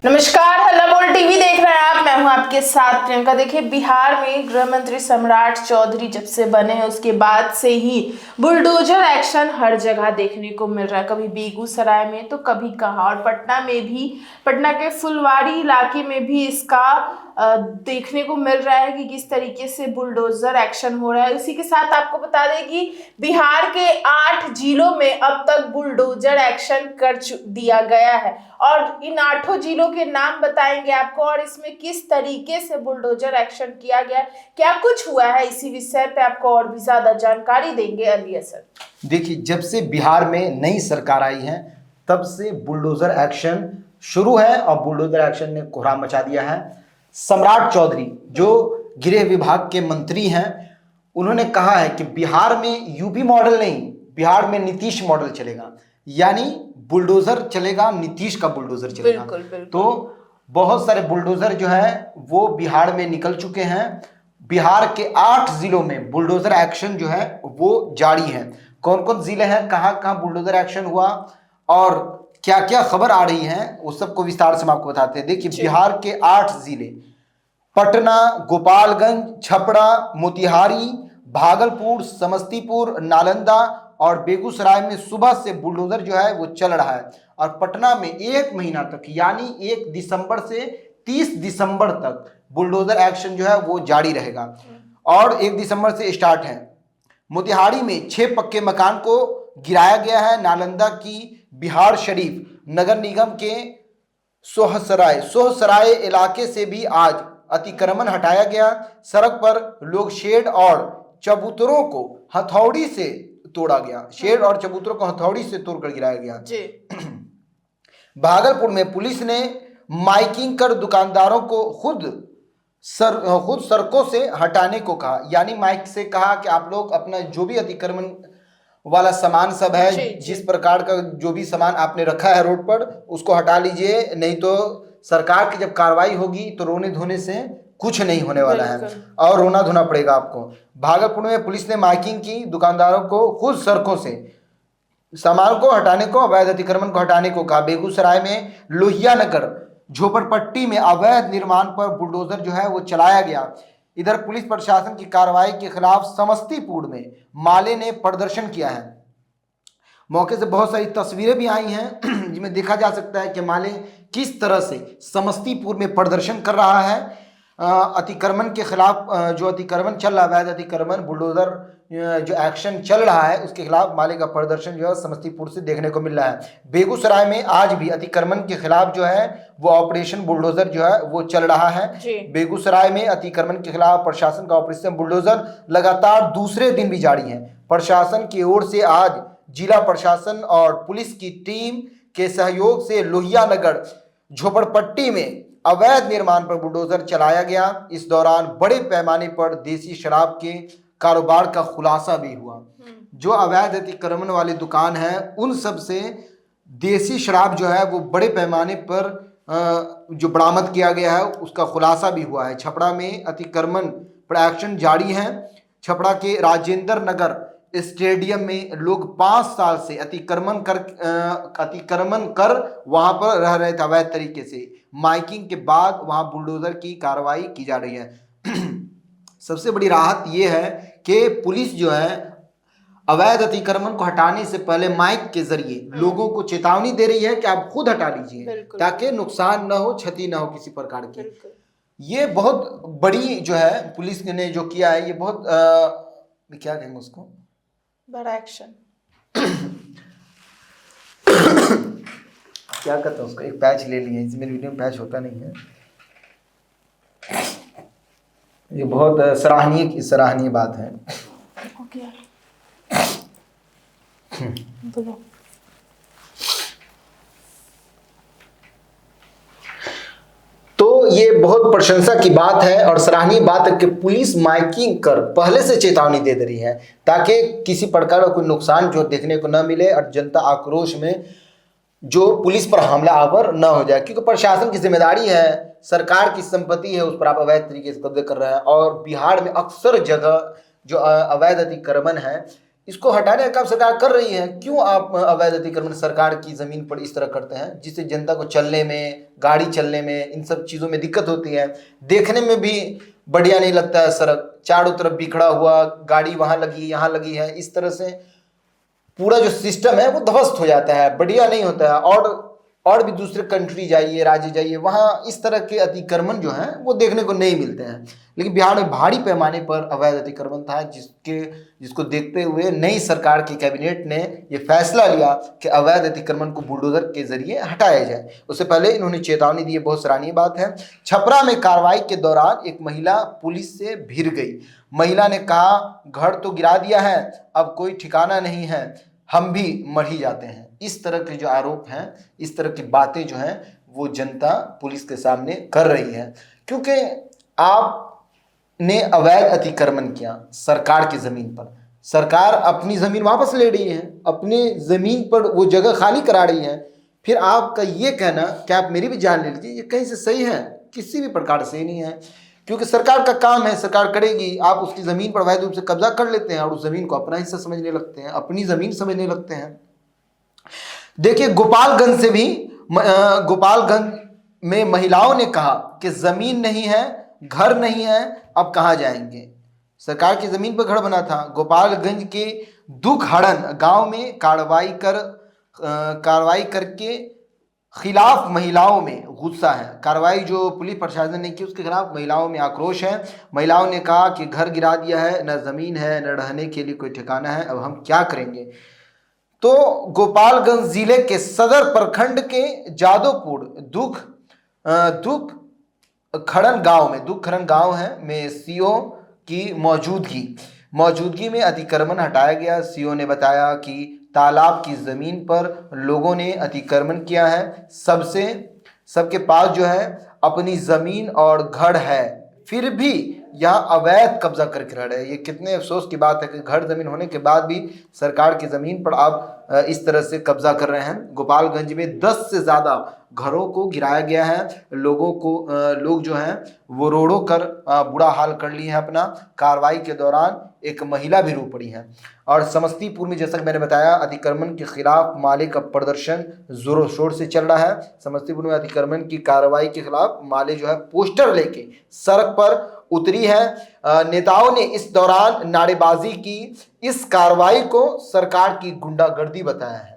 नमस्कार, हल्ला बोल टीवी देख रहे हैं आप। मैं हूं आपके साथ प्रियंका। देखिए, बिहार में गृह मंत्री सम्राट चौधरी जब से बने हैं उसके बाद से ही बुलडोजर एक्शन हर जगह देखने को मिल रहा है। कभी बेगूसराय में तो कभी कहाँ, और पटना में भी, पटना के फुलवारी इलाके में भी इसका देखने को मिल रहा है कि किस तरीके से बुलडोजर एक्शन हो रहा है। इसी के साथ आपको बता दें कि बिहार के 8 जिलों में अब तक बुलडोजर एक्शन कर दिया गया है, और इन 8 जिलों के नाम बताएंगे आपको, और इसमें किस तरीके से बुलडोजर एक्शन किया गया, क्या कुछ हुआ है, इसी विषय पे आपको और भी ज्यादा जानकारी देंगे अली सर। देखिए, जब से बिहार में नई सरकार आई है तब से बुलडोजर एक्शन शुरू है और बुलडोजर एक्शन ने कोहराम मचा दिया है। सम्राट चौधरी जो गृह विभाग के मंत्री हैं, उन्होंने कहा है कि बिहार में यूपी मॉडल नहीं, बिहार में नीतीश मॉडल चलेगा, यानी बुलडोजर चलेगा, नीतीश का बुलडोजर चलेगा। बिल्कुल, बिल्कुल। तो बहुत सारे बुलडोजर जो है वो बिहार में निकल चुके हैं। बिहार के 8 जिलों में बुलडोजर एक्शन जो है वो जारी है। कौन कौन जिले हैं, कहाँ कहाँ बुलडोजर एक्शन हुआ और क्या क्या खबर आ रही है, वो सबको विस्तार से हम आपको बताते हैं। देखिए, बिहार के 8 जिले पटना, गोपालगंज, छपरा, मोतिहारी, भागलपुर, समस्तीपुर, नालंदा और बेगूसराय में सुबह से बुलडोजर जो है वो चल रहा है। और पटना में 1 महीना तक, यानी 1 दिसंबर से 30 दिसंबर तक बुलडोजर एक्शन जो है वो जारी रहेगा, और 1 दिसंबर से स्टार्ट है। मोतिहारी में 6 पक्के मकान को गिराया गया है। नालंदा की बिहार शरीफ नगर निगम के सोहसराय इलाके से भी आज अतिक्रमण हटाया गया। सड़क पर लोग शेड और चबूतरों को हथौड़ी से तोड़ा गया, शेड और चबूतरों को हथौड़ी से तोड़कर गिराया गया जी। भागलपुर में पुलिस ने माइकिंग कर दुकानदारों को खुद सड़कों से हटाने को कहा, यानी माइक से कहा कि आप लोग अपना जो भी अतिक्रमण वाला सामान सब है, जिस प्रकार का जो भी सामान आपने रखा है रोड पर, उसको हटा लीजिए, नहीं तो सरकार की जब कार्रवाई होगी तो रोने धोने से कुछ नहीं होने वाला है और रोना धोना पड़ेगा आपको। भागलपुर में पुलिस ने माइकिंग की, दुकानदारों को खुद सड़कों से सामान को हटाने को, अवैध अतिक्रमण को हटाने को कहा। बेगूसराय में लोहिया नगर झोपड़पट्टी में अवैध निर्माण पर बुलडोजर जो है वो चलाया गया। इधर पुलिस प्रशासन की कार्रवाई के खिलाफ समस्तीपुर में माले ने प्रदर्शन किया है। मौके से बहुत सारी तस्वीरें भी आई हैं जिसमें देखा जा सकता है कि माले किस तरह से समस्तीपुर में प्रदर्शन कर रहा है। अतिक्रमण के खिलाफ जो अतिक्रमण चल रहा है, अवैध अतिक्रमण, बुलडोजर जो एक्शन चल रहा है, उसके खिलाफ माले का प्रदर्शन जो है समस्तीपुर से देखने को मिल रहा है। बेगूसराय में आज भी अतिक्रमण के खिलाफ जो है वो ऑपरेशन बुलडोजर जो है वो चल रहा है। बेगूसराय में अतिक्रमण के खिलाफ प्रशासन का ऑपरेशन बुलडोजर लगातार दूसरे दिन भी जारी है। प्रशासन की ओर से आज जिला प्रशासन और पुलिस की टीम के सहयोग से लोहिया नगर झोपड़पट्टी में अवैध निर्माण पर बुलडोजर चलाया गया। इस दौरान बड़े पैमाने पर देसी शराब के कारोबार का खुलासा भी हुआ। जो अवैध अतिक्रमण वाली दुकान है उन सब से देसी शराब जो है वो बड़े पैमाने पर जो बरामद किया गया है उसका खुलासा भी हुआ है। छपरा में अतिक्रमण पर एक्शन जारी है। छपरा के राजेंद्र नगर स्टेडियम में लोग 5 साल से अतिक्रमण कर वहां पर रह रहे थे अवैध तरीके से। माइकिंग के बाद वहां बुलडोजर की कार्रवाई की जा रही है। सबसे बड़ी राहत यह है कि पुलिस जो है अवैध अतिक्रमण को हटाने से पहले माइक के जरिए लोगों को चेतावनी दे रही है कि आप खुद हटा लीजिए, ताकि नुकसान न हो, क्षति न हो किसी प्रकार की। ये बहुत बड़ी जो है पुलिस ने जो किया है, ये बहुत क्या कहेंगे उसको, बड़ा एक्शन। क्या कहते हैं उसको, एक पैच ले लिए, इसमें वीडियो में पैच होता नहीं है। ये बहुत सराहनीय बात है। तो ये बहुत प्रशंसा की बात है और सराहनीय बात है कि पुलिस माइकिंग कर पहले से चेतावनी दे रही है, ताकि किसी प्रकार का कोई नुकसान जो देखने को न मिले और जनता आक्रोश में जो पुलिस पर हमलावर न हो जाए। क्योंकि प्रशासन की जिम्मेदारी है, सरकार की संपत्ति है, उस पर आप अवैध तरीके से कब्जे कर रहे हैं। और बिहार में अक्सर जगह जो अवैध अतिक्रमण है इसको हटाने का काम सरकार कर रही है। क्यों आप अवैध अतिक्रमण सरकार की जमीन पर इस तरह करते हैं, जिससे जनता को चलने में, गाड़ी चलने में, इन सब चीजों में दिक्कत होती है। देखने में भी बढ़िया नहीं लगता है सड़क, चारों तरफ बिखरा हुआ, गाड़ी वहां लगी यहाँ लगी है, इस तरह से पूरा जो सिस्टम है वो ध्वस्त हो जाता है, बढ़िया नहीं होता है। और भी दूसरे कंट्री जाइए, राज्य जाइए, वहाँ इस तरह के अतिक्रमण जो हैं वो देखने को नहीं मिलते हैं। लेकिन बिहार में भारी पैमाने पर अवैध अतिक्रमण था, जिसको देखते हुए नई सरकार की कैबिनेट ने ये फैसला लिया कि अवैध अतिक्रमण को बुलडोजर के जरिए हटाया जाए। उससे पहले इन्होंने चेतावनी दी है, बहुत सराहनीय बात है। छपरा में कार्रवाई के दौरान एक महिला पुलिस से भिड़ गई। महिला ने कहा, घर तो गिरा दिया है, अब कोई ठिकाना नहीं है, हम भी मर ही जाते हैं। इस तरह के जो आरोप हैं, इस तरह की बातें जो हैं वो जनता पुलिस के सामने कर रही है, क्योंकि आपने अवैध अतिक्रमण किया सरकार की जमीन पर। सरकार अपनी जमीन वापस ले रही है, अपने जमीन पर वो जगह खाली करा रही है। फिर आपका ये कहना कि आप मेरी भी जान ले लीजिए, ये कहीं से सही है? किसी भी प्रकार से नहीं है, क्योंकि सरकार का काम है, सरकार करेगी। आप उसकी जमीन पर अवैध रूप से कब्जा कर लेते हैं और उस जमीन को अपना हिस्सा समझने लगते हैं, अपनी जमीन समझने लगते हैं। देखिए, गोपालगंज में महिलाओं ने कहा कि जमीन नहीं है, घर नहीं है, अब कहां जाएंगे। सरकार की जमीन पर घर बना था। गोपालगंज के दुखहड़न गांव में कार्रवाई करके खिलाफ महिलाओं में गुस्सा है। कार्रवाई जो पुलिस प्रशासन ने की उसके खिलाफ महिलाओं में आक्रोश है। महिलाओं ने कहा कि घर गिरा दिया है, न जमीन है, न रहने के लिए कोई ठिकाना है, अब हम क्या करेंगे। तो गोपालगंज जिले के सदर प्रखंड के जादवपुर दुख खड़न गांव है में सीओ की मौजूदगी में अतिक्रमण हटाया गया। सीओ ने बताया कि तालाब की जमीन पर लोगों ने अतिक्रमण किया है। सबके पास जो है अपनी जमीन और घर है, फिर भी यहाँ अवैध कब्जा करके रह रहे हैं। ये कितने अफसोस की बात है कि घर जमीन होने के बाद भी सरकार की जमीन पर आप इस तरह से कब्जा कर रहे हैं। गोपालगंज में 10 से ज्यादा घरों को गिराया गया है। लोग जो हैं वो रोड़ों कर बुरा हाल कर लिए हैं अपना। कार्रवाई के दौरान एक महिला भी रो पड़ी है। और समस्तीपुर में, जैसा कि मैंने बताया, अतिक्रमण के खिलाफ माले का प्रदर्शन जोरों शोर से चल रहा है। समस्तीपुर में अतिक्रमण की कार्रवाई के खिलाफ माले जो है पोस्टर लेके सड़क पर उतरी है। नेताओं ने इस दौरान नारेबाजी की। इस कार्रवाई को सरकार की गुंडागर्दी बताया है।